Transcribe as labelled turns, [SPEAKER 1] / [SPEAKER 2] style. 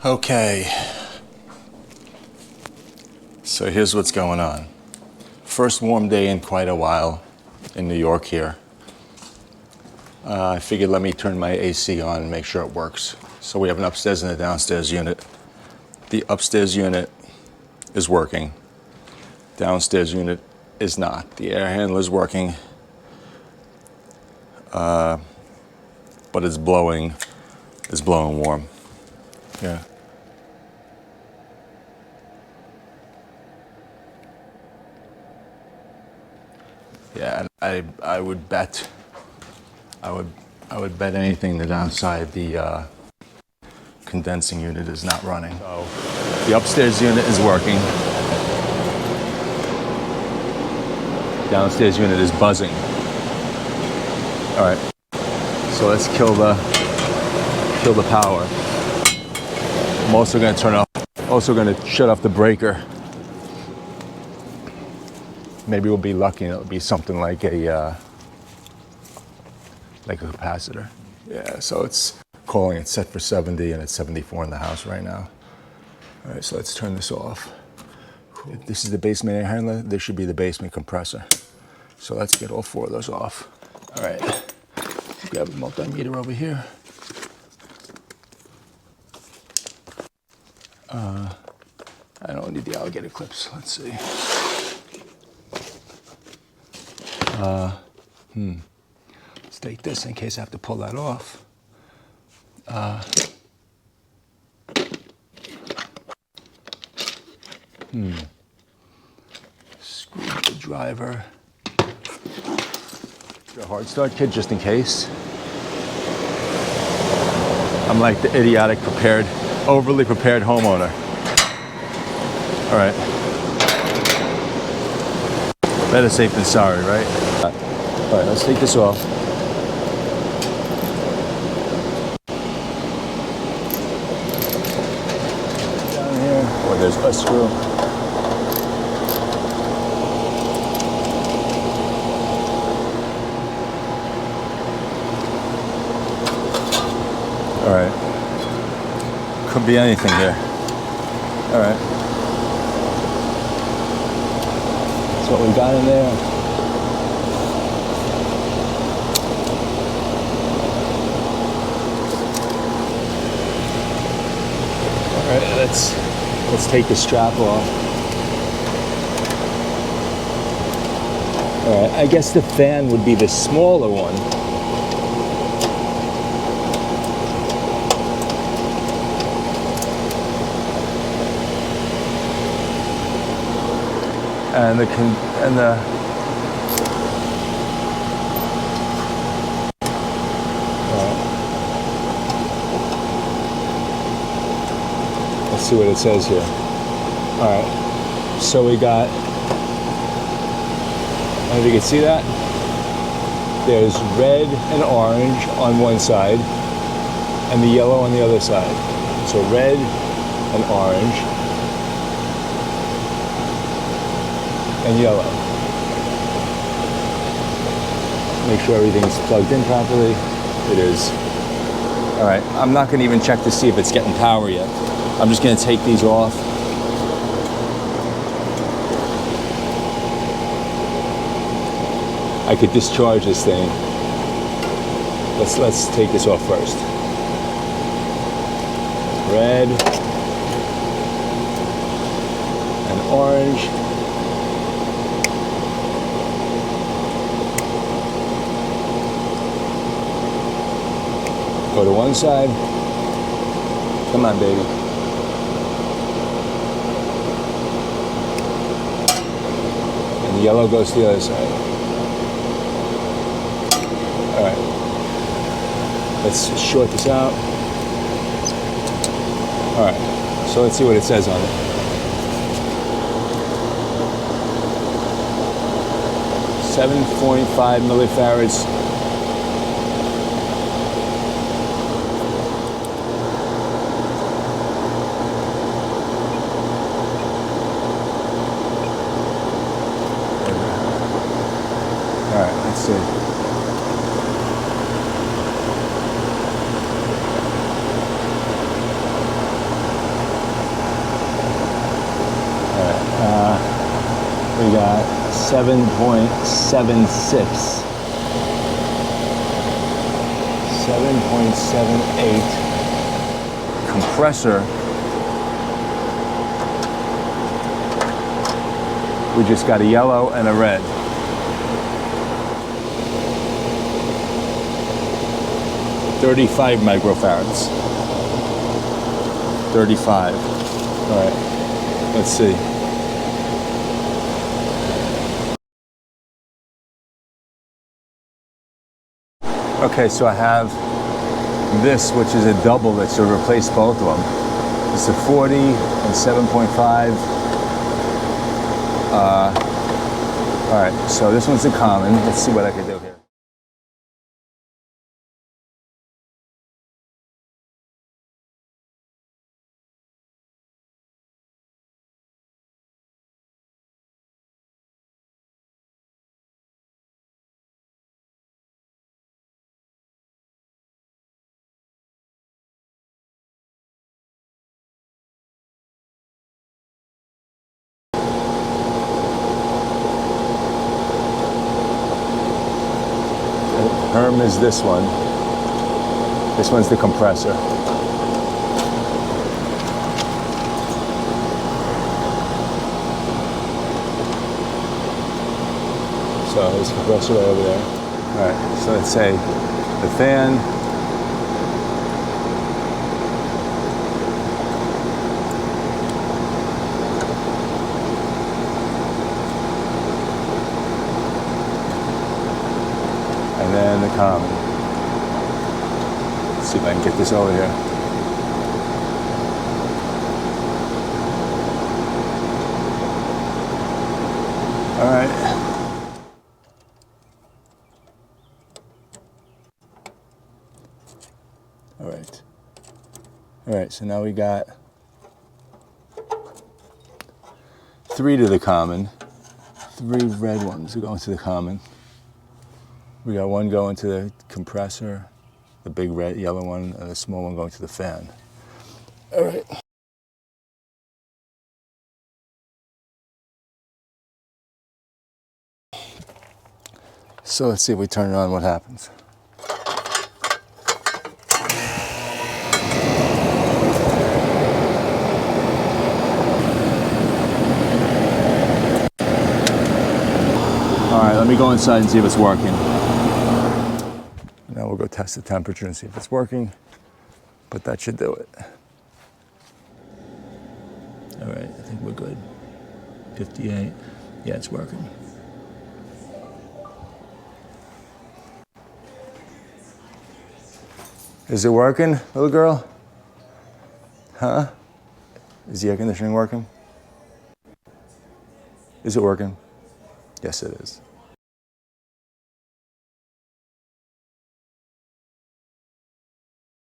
[SPEAKER 1] Okay, so here's what's going on. First warm day in quite a while in New York here. I figured let me turn my AC on and make sure it works. So we have an upstairs and a downstairs unit. The upstairs unit is working. Downstairs unit is not. The air handler is working, but it's blowing warm. Yeah. Yeah, I would bet anything that outside the condensing unit is not running. So the upstairs unit is working. Downstairs unit is buzzing. All right, so let's kill the power. I'm also going to shut off the breaker. Maybe we'll be lucky and it'll be something like a capacitor. Yeah, so it's calling it set for 70 and it's 74 in the house right now. All right, so let's turn this off. Cool. If this is the basement air handler, this should be the basement compressor. So let's get all four of those off. All right, grab a multimeter over here. I don't need the alligator clips. Let's see. Let's take this in case I have to pull that off. Screw the driver. A hard start kit just in case. I'm like the idiotic overly prepared homeowner. All right. Better safe than sorry, right? All right, let's take this off. Down here, where there's a screw. All right. Could be anything here. All right. That's what we got in there. All right, let's take the strap off. All right, I guess the fan would be the smaller one. And let's see what it says here. All right, so we got, I don't know if you can see that. There's red and orange on one side and the yellow on the other side. So red and orange and yellow. Make sure everything's plugged in properly. It is. All right, I'm not gonna even check to see if it's getting power yet. I'm just gonna take these off. I could discharge this thing. Let's take this off first. Red and orange. Go to one side. Come on, baby. And the yellow goes to the other side. All right. Let's short this out. All right. So let's see what it says on it. 7.5 millifarads. Let's see. 7.76. 7.78. Compressor, we just got a yellow and a red. $35 microfarads. 35. All right, let's see. Okay, so I have this, which is a double that should replace both of them. It's a 40 and 7.5. All right, so this one's a common. Let's see what I can do here. Herm is this one. This one's the compressor. So there's a compressor right over there. All right, so let's say the fan. And then the common. Let's see if I can get this over here. All right. All right. All right, so now we got 3 to the common. 3 red ones are going to the common. We got 1 going to the compressor, the big red, yellow one, and the small one going to the fan. All right. So let's see if we turn it on, what happens. All right, let me go inside and see if it's working. Now we'll go test the temperature and see if it's working, but that should do it. All right, I think we're good. 58, yeah, it's working. Is it working, little girl? Huh? Is the air conditioning working? Is it working? Yes, it is.